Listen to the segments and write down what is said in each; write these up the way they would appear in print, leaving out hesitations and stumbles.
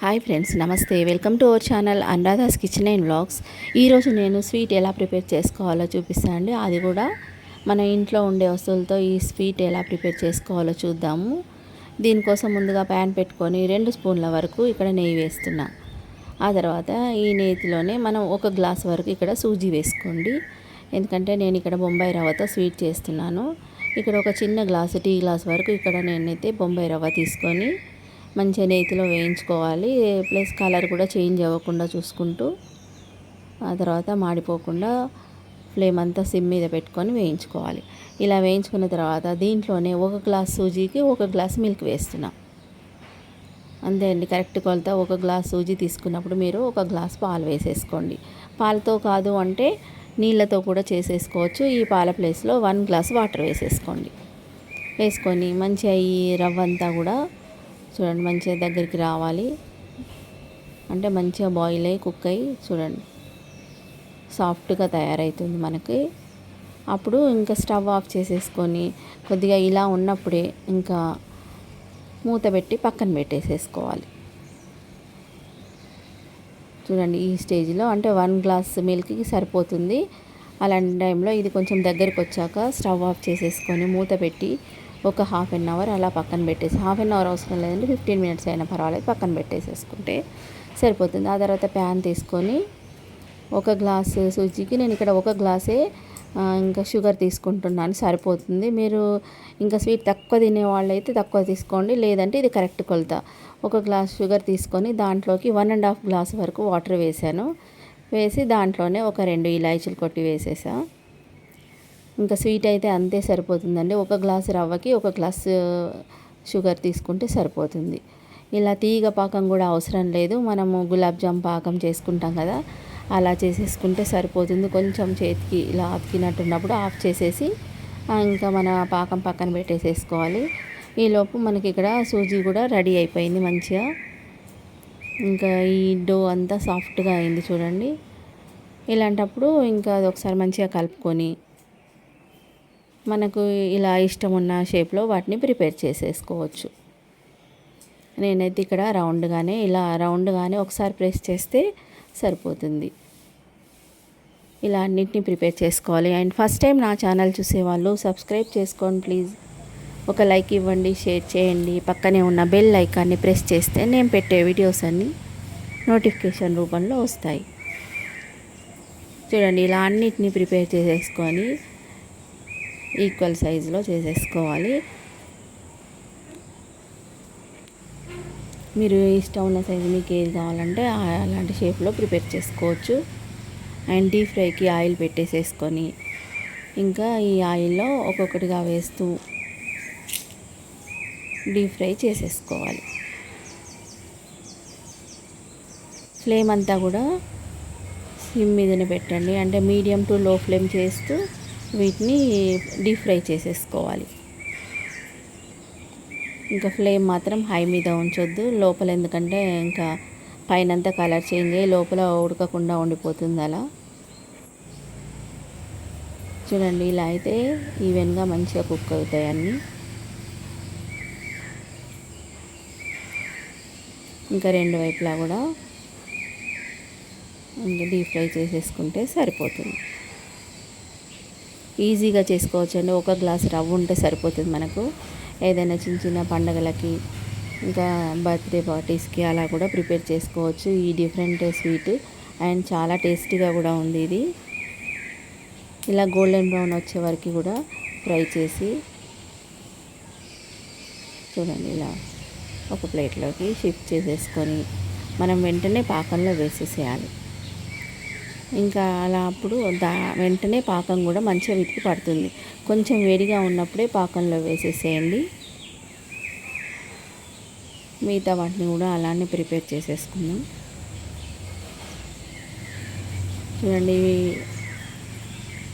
Hi friends, నమస్తే. Welcome to our channel Anuradha's kitchen and vlogs. ఈరోజు నేను స్వీట్ ఎలా ప్రిపేర్ చేసుకోవాలో చూపిస్తాను అండి. అది కూడా మన ఇంట్లో ఉండే వస్తువులతో ఈ స్వీట్ ఎలా ప్రిపేర్ చేసుకోవాలో చూద్దాము. దీనికోసం ముందుగా ప్యాన్ పెట్టుకొని 2 స్పూన్ల వరకు ఇక్కడ నెయ్యి వేస్తున్నా. ఆ తర్వాత ఈ నెయ్యిలోనే మనం 1 గ్లాస్ వరకు ఇక్కడ సూజీ వేసుకోండి. ఎందుకంటే నేను ఇక్కడ బొంబాయి రవ్వతో స్వీట్ చేస్తున్నాను. ఇక్కడ ఒక చిన్న గ్లాసు, టీ గ్లాస్ వరకు ఇక్కడ నేనైతే బొంబాయి రవ్వ తీసుకొని మంచిగా నేతిలో వేయించుకోవాలి. ప్లస్ కలర్ కూడా చేంజ్ అవ్వకుండా చూసుకుంటూ, ఆ తర్వాత మాడిపోకుండా ఫ్లేమ్ అంతా సిమ్ మీద పెట్టుకొని వేయించుకోవాలి. ఇలా వేయించుకున్న తర్వాత దీంట్లోనే 1 గ్లాస్ సూజీకి 1 గ్లాస్ మిల్క్ వేస్తున్నా. అంతే అండి, కరెక్ట్ కొలత. 1 గ్లాస్ సూజీ తీసుకున్నప్పుడు మీరు 1 గ్లాస్ పాలు వేసేసుకోండి. పాలతో కాదు అంటే నీళ్ళతో కూడా చేసేసుకోవచ్చు. ఈ పాల ప్లేస్లో 1 గ్లాస్ వాటర్ వేసేసుకోండి. వేసుకొని మంచిగా ఈ రవ్వ అంతా కూడా చూడండి మంచిగా దగ్గరికి రావాలి. అంటే మంచిగా బాయిల్ అయ్యి కుక్ అయ్యి చూడండి సాఫ్ట్గా తయారవుతుంది మనకి. అప్పుడు ఇంకా స్టవ్ ఆఫ్ చేసేసుకొని కొద్దిగా ఇలా ఉన్నప్పుడే ఇంకా మూత పెట్టి పక్కన పెట్టేసేసుకోవాలి. చూడండి ఈ స్టేజ్లో అంటే 1 గ్లాస్ మిల్క్కి సరిపోతుంది. అలాంటి టైంలో ఇది కొంచెం దగ్గరికి వచ్చాక స్టవ్ ఆఫ్ చేసేసుకొని మూత పెట్టి ఒక హాఫ్ అన్ అవర్ అలా పక్కన పెట్టేసి, హాఫ్ అన్ అవర్ అవసరం లేదంటే 15 మినిట్స్ అయినా పర్వాలేదు, పక్కన పెట్టేసేసుకుంటే సరిపోతుంది. ఆ తర్వాత ప్యాన్ తీసుకొని 1 గ్లాసు సూజీకి నేను ఇక్కడ 1 గ్లాసే ఇంకా షుగర్ తీసుకుంటున్నాను, సరిపోతుంది. మీరు ఇంకా స్వీట్ తక్కువ తినే వాళ్ళైతే తక్కువ తీసుకోండి, లేదంటే ఇది కరెక్ట్ కొలత. 1 గ్లాస్ షుగర్ తీసుకొని దాంట్లోకి 1.5 గ్లాస్ వరకు వాటర్ వేసాను. వేసి దాంట్లోనే ఒక 2 ఇలాచీలు కొట్టి వేసేసా. ఇంకా స్వీట్ అయితే అంతే సరిపోతుందండి. 1 గ్లాసు రవ్వకి 1 గ్లాసు షుగర్ తీసుకుంటే సరిపోతుంది. ఇలా తీగ పాకం కూడా అవసరం లేదు. మనము గులాబ్ జామ్ పాకం చేసుకుంటాం కదా, అలా చేసేసుకుంటే సరిపోతుంది. కొంచెం చేతికి ఇలా అతికినట్టున్నప్పుడు ఆఫ్ చేసేసి ఇంకా మన పాకం పక్కన పెట్టేసేసుకోవాలి. ఈలోపు మనకి ఇక్కడ సూజీ కూడా రెడీ అయిపోయింది మంచిగా. ఇంకా ఈ డో అంతా సాఫ్ట్గా అయింది చూడండి. ఇలాంటప్పుడు ఇంకా అది ఒకసారి మంచిగా కలుపుకొని మనకు ఇలా ఇష్టం ఉన్న షేప్లో వాటిని ప్రిపేర్ చేసేసుకోవచ్చు. నేనైతే ఇక్కడ రౌండ్గానే ఒకసారి ప్రెస్ చేస్తే సరిపోతుంది. ఇలా అన్నిటిని ప్రిపేర్ చేసుకోవాలి. అండ్ ఫస్ట్ టైం నా ఛానల్ చూసేవాళ్ళు సబ్స్క్రైబ్ చేసుకోండి ప్లీజ్. ఒక లైక్ ఇవ్వండి, షేర్ చేయండి. పక్కనే ఉన్న బెల్ ఐకాన్ని ప్రెస్ చేస్తే నేను పెట్టే వీడియోస్ అన్నీ నోటిఫికేషన్ రూపంలో వస్తాయి. చూడండి ఇలా అన్నిటిని ప్రిపేర్ చేసేసుకొని ఈక్వల్ సైజులో చేసేసుకోవాలి. మీరు ఇష్టం ఉన్న సైజు మీకు ఏది కావాలంటే అలాంటి షేప్లో ప్రిపేర్ చేసుకోవచ్చు. అండ్ డీప్ ఫ్రైకి ఆయిల్ పెట్టేసేసుకొని ఇంకా ఈ ఆయిల్లో ఒక్కొక్కటిగా వేస్తూ డీప్ ఫ్రై చేసేసుకోవాలి. ఫ్లేమ్ అంతా కూడా సిమ్ మీదనే పెట్టండి, అంటే మీడియం టు లో ఫ్లేమ్ చేస్తూ వీటిని డీప్ ఫ్రై చేసేసుకోవాలి. ఇంకా ఫ్లేమ్ మాత్రం హై మీద ఉంచొద్దు లోపల, ఎందుకంటే ఇంకా పైనంతా కలర్ చేంజ్ అయ్యి లోపల ఉడకకుండా ఉండిపోతుంది. అలా చూడండి ఇలా అయితే ఈవెన్గా మంచిగా కుక్ అవుతాయి అన్నీ. ఇంకా 2 వైపులా కూడా ఇంకా డీప్ ఫ్రై చేసేసుకుంటే సరిపోతుంది. ఈజీగా చేసుకోవచ్చు అండి. 1 గ్లాస్ రవ్వ ఉంటే సరిపోతుంది మనకు. ఏదైనా చిన్న చిన్న పండగలకి ఇంకా బర్త్డే పార్టీస్కి అలా కూడా ప్రిపేర్ చేసుకోవచ్చు ఈ డిఫరెంట్ స్వీట్. అండ్ చాలా టేస్టీగా కూడా ఉంది ఇది. ఇలా గోల్డెన్ బ్రౌన్ వచ్చే వరకు కూడా ఫ్రై చేసి చూడండి ఇలా ఒక ప్లేట్లోకి షిఫ్ట్ చేసేసుకొని మనం వెంటనే పాకంలో వేసేసేయాలి. ఇంకా అలా అప్పుడు వెంటనే పాకం కూడా మంచిగా విడికి పడుతుంది. కొంచెం వేడిగా ఉన్నప్పుడే పాకంలో వేసేసేయండి. మిగతా వాటిని కూడా అలానే ప్రిపేర్ చేసేసుకుందాం. చూడండి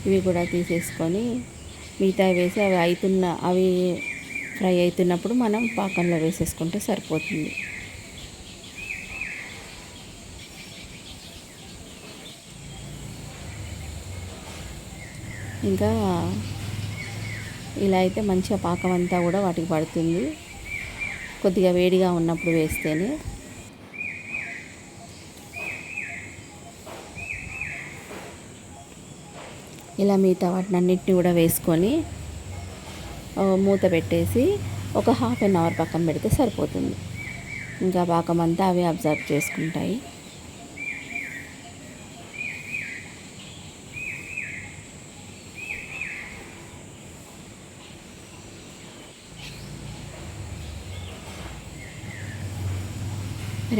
ఇవి కూడా తీసేసుకొని మిగతా వేసి అవి ఫ్రై అవుతున్నప్పుడు మనం పాకంలో వేసేసుకుంటే సరిపోతుంది. ఇంకా ఇలా అయితే మంచిగా పాకం అంతా కూడా వాటికి పడుతుంది. కొద్దిగా వేడిగా ఉన్నప్పుడు వేస్తేనే. ఇలా మిగతా వాటిని అన్నింటినీ కూడా వేసుకొని మూత పెట్టేసి ఒక హాఫ్ అన్ అవర్ పక్కన పెడితే సరిపోతుంది. ఇంకా పాకం అంతా అవి అబ్జర్వ్ చేసుకుంటాయి.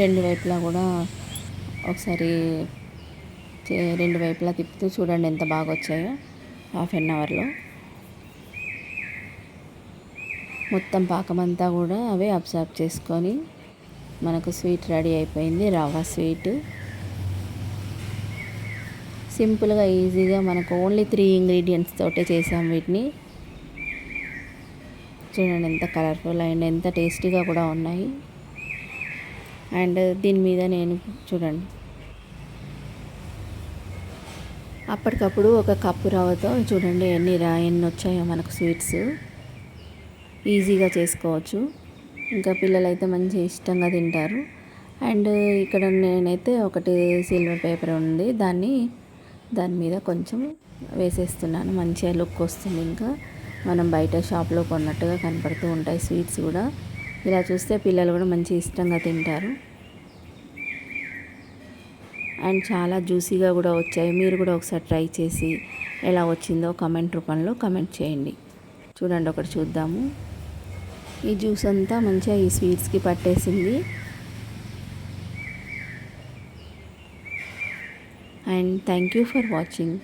రెండు వైపులా కూడా ఒకసారి రెండు వైపులా తిప్పుతూ చూడండి ఎంత బాగా వచ్చాయో. హాఫ్ అన్ అవర్లో మొత్తం పాకమంతా కూడా అవే అబ్జర్వ్ చేసుకొని మనకు స్వీట్ రెడీ అయిపోయింది. రవ్వ స్వీట్ సింపుల్గా ఈజీగా మనకు ఓన్లీ 3 ఇంగ్రీడియంట్స్ తోటే చేసాం వీటిని. చూడండి ఎంత కలర్ఫుల్ అండ్ ఎంత టేస్టీగా కూడా ఉన్నాయి. అండ్ దీని మీద నేను చూడండి అప్పటికప్పుడు ఒక కప్పు రవ్వతో చూడండి ఎన్ని వచ్చాయో మనకు స్వీట్స్. ఈజీగా చేసుకోవచ్చు. ఇంకా పిల్లలైతే మంచి ఇష్టంగా తింటారు. అండ్ ఇక్కడ నేనైతే ఒకటి సిల్వర్ పేపర్ ఉంది, దాని మీద కొంచెం వేసేస్తున్నాను. మంచిగా లుక్ వస్తుంది. ఇంకా మనం బయట షాప్లో కొన్నట్టుగా కనపడుతూ ఉంటాయి స్వీట్స్ కూడా. ఇలా చూస్తే పిల్లలు కూడా మంచి ఇష్టంగా తింటారు. అండ్ చాలా జ్యూసీగా కూడా వచ్చాయి. మీరు కూడా ఒకసారి ట్రై చేసి ఎలా వచ్చిందో కామెంట్ రూపంలో కామెంట్ చేయండి. చూడండి ఒకటి చూద్దాము. ఈ జ్యూస్ అంతా మంచిగా ఈ స్వీట్స్కి పట్టేసింది. And thank you for watching.